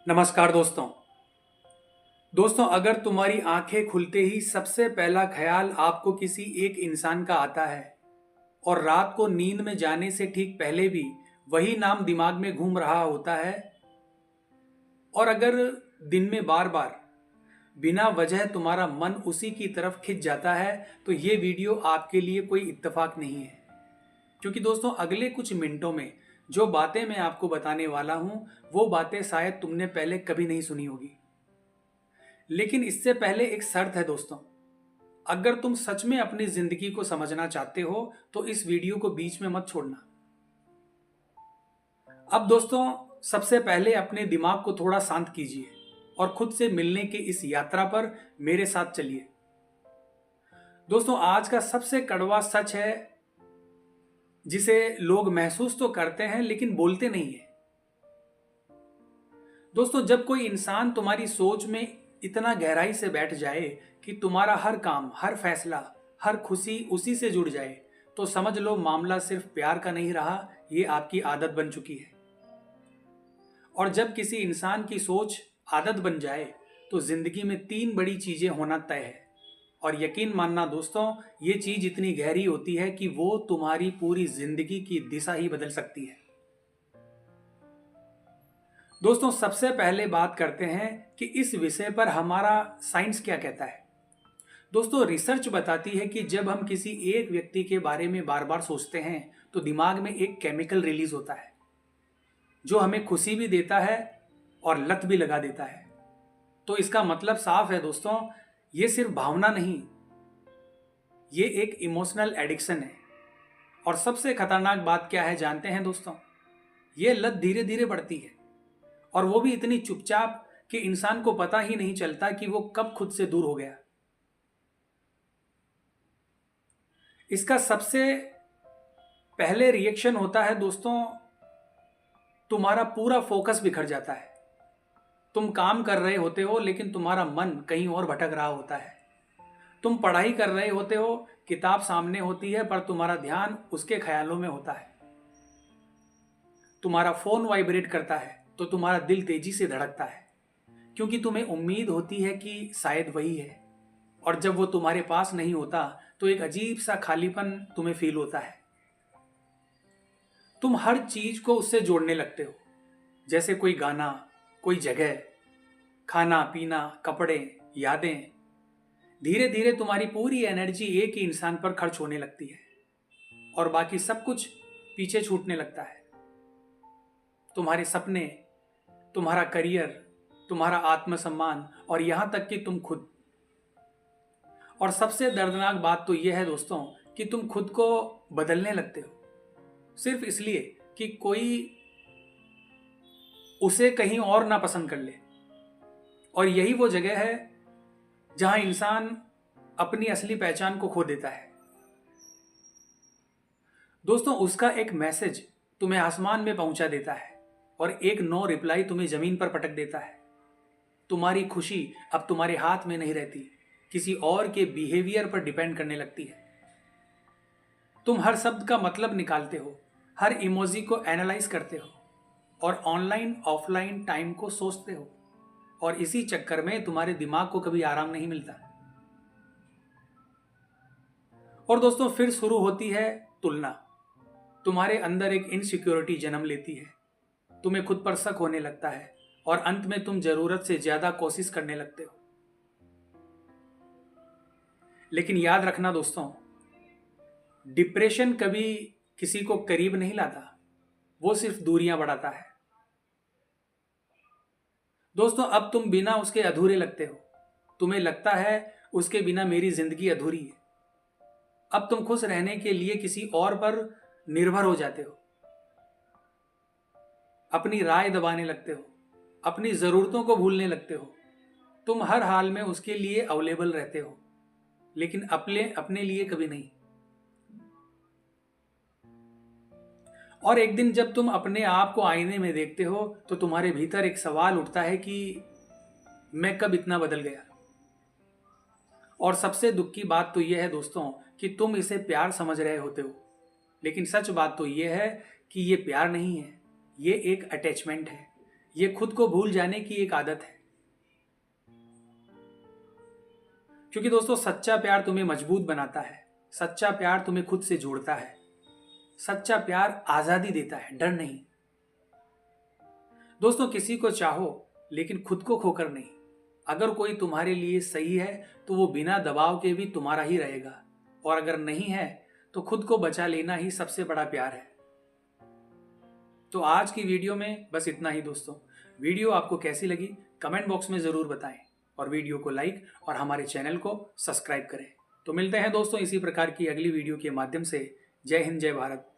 नमस्कार दोस्तों। अगर तुम्हारी आंखें खुलते ही सबसे पहला ख्याल आपको किसी एक इंसान का आता है और रात को नींद में जाने से ठीक पहले भी वही नाम दिमाग में घूम रहा होता है, और अगर दिन में बार बार बिना वजह तुम्हारा मन उसी की तरफ खिंच जाता है, तो ये वीडियो आपके लिए कोई इत्तेफाक नहीं है। क्योंकि दोस्तों, अगले कुछ मिनटों में जो बातें मैं आपको बताने वाला हूं, वो बातें शायद तुमने पहले कभी नहीं सुनी होगी। लेकिन इससे पहले एक शर्त है दोस्तों। अगर तुम सच में अपनी जिंदगी को समझना चाहते हो तो इस वीडियो को बीच में मत छोड़ना। अब दोस्तों, सबसे पहले अपने दिमाग को थोड़ा शांत कीजिए और खुद से मिलने की इस यात्रा पर मेरे साथ चलिए। दोस्तों, आज का सबसे कड़वा सच है जिसे लोग महसूस तो करते हैं लेकिन बोलते नहीं है। दोस्तों, जब कोई इंसान तुम्हारी सोच में इतना गहराई से बैठ जाए कि तुम्हारा हर काम, हर फैसला, हर खुशी उसी से जुड़ जाए, तो समझ लो मामला सिर्फ प्यार का नहीं रहा, ये आपकी आदत बन चुकी है। और जब किसी इंसान की सोच आदत बन जाए तो जिंदगी में तीन बड़ी चीजें होना तय है। और यकीन मानना दोस्तों, ये चीज इतनी गहरी होती है कि वो तुम्हारी पूरी जिंदगी की दिशा ही बदल सकती है। दोस्तों, सबसे पहले बात करते हैं कि इस विषय पर हमारा साइंस क्या कहता है। दोस्तों, रिसर्च बताती है कि जब हम किसी एक व्यक्ति के बारे में बार बार सोचते हैं तो दिमाग में एक केमिकल रिलीज होता है जो हमें खुशी भी देता है और लत भी लगा देता है। तो इसका मतलब साफ है दोस्तों, ये सिर्फ भावना नहीं, ये एक इमोशनल एडिक्शन है। और सबसे खतरनाक बात क्या है जानते हैं दोस्तों? ये लत धीरे धीरे बढ़ती है, और वो भी इतनी चुपचाप कि इंसान को पता ही नहीं चलता कि वो कब खुद से दूर हो गया। इसका सबसे पहले रिएक्शन होता है दोस्तों, तुम्हारा पूरा फोकस बिखर जाता है। तुम काम कर रहे होते हो लेकिन तुम्हारा मन कहीं और भटक रहा होता है। तुम पढ़ाई कर रहे होते हो, किताब सामने होती है, पर तुम्हारा ध्यान उसके ख्यालों में होता है। तुम्हारा फोन वाइब्रेट करता है तो तुम्हारा दिल तेजी से धड़कता है, क्योंकि तुम्हें उम्मीद होती है कि शायद वही है। और जब वो तुम्हारे पास नहीं होता तो एक अजीब सा खालीपन तुम्हें फील होता है। तुम हर चीज को उससे जोड़ने लगते हो, जैसे कोई गाना, कोई जगह, खाना पीना, कपड़े, यादें। धीरे धीरे तुम्हारी पूरी एनर्जी एक ही इंसान पर खर्च होने लगती है और बाकी सब कुछ पीछे छूटने लगता है। तुम्हारे सपने, तुम्हारा करियर, तुम्हारा आत्मसम्मान, और यहां तक कि तुम खुद। और सबसे दर्दनाक बात तो यह है दोस्तों कि तुम खुद को बदलने लगते हो सिर्फ इसलिए कि कोई उसे कहीं और ना पसंद कर ले। और यही वो जगह है जहां इंसान अपनी असली पहचान को खो देता है। दोस्तों, उसका एक मैसेज तुम्हें आसमान में पहुंचा देता है और एक नो रिप्लाई तुम्हें जमीन पर पटक देता है। तुम्हारी खुशी अब तुम्हारे हाथ में नहीं रहती, किसी और के बिहेवियर पर डिपेंड करने लगती है। तुम हर शब्द का मतलब निकालते हो, हर इमोजी को एनालाइज करते हो और ऑनलाइन ऑफलाइन टाइम को सोचते हो। और इसी चक्कर में तुम्हारे दिमाग को कभी आराम नहीं मिलता। और दोस्तों, फिर शुरू होती है तुलना। तुम्हारे अंदर एक इनसिक्योरिटी जन्म लेती है, तुम्हें खुद पर शक होने लगता है और अंत में तुम जरूरत से ज्यादा कोशिश करने लगते हो। लेकिन याद रखना दोस्तों, डिप्रेशन कभी किसी को करीब नहीं लाता, वो सिर्फ दूरियां बढ़ाता है। दोस्तों, अब तुम बिना उसके अधूरे लगते हो। तुम्हें लगता है उसके बिना मेरी जिंदगी अधूरी है। अब तुम खुश रहने के लिए किसी और पर निर्भर हो जाते हो, अपनी राय दबाने लगते हो, अपनी जरूरतों को भूलने लगते हो। तुम हर हाल में उसके लिए अवेलेबल रहते हो, लेकिन अपने अपने लिए कभी नहीं। और एक दिन जब तुम अपने आप को आईने में देखते हो तो तुम्हारे भीतर एक सवाल उठता है कि मैं कब इतना बदल गया। और सबसे दुख की बात तो यह है दोस्तों कि तुम इसे प्यार समझ रहे होते हो, लेकिन सच बात तो यह है कि ये प्यार नहीं है, ये एक अटैचमेंट है। ये खुद को भूल जाने की एक आदत है। क्योंकि दोस्तों सच्चा प्यार तुम्हें मजबूत बनाता है, सच्चा प्यार तुम्हें खुद से जोड़ता है, सच्चा प्यार आजादी देता है, डर नहीं। दोस्तों किसी को चाहो लेकिन खुद को खोकर नहीं। अगर कोई तुम्हारे लिए सही है तो वो बिना दबाव के भी तुम्हारा ही रहेगा, और अगर नहीं है तो खुद को बचा लेना ही सबसे बड़ा प्यार है। तो आज की वीडियो में बस इतना ही दोस्तों। वीडियो आपको कैसी लगी कमेंट बॉक्स में ज़रूर बताएं, और वीडियो को लाइक और हमारे चैनल को सब्सक्राइब करें। तो मिलते हैं दोस्तों इसी प्रकार की अगली वीडियो के माध्यम से। जय हिंद, जय भारत।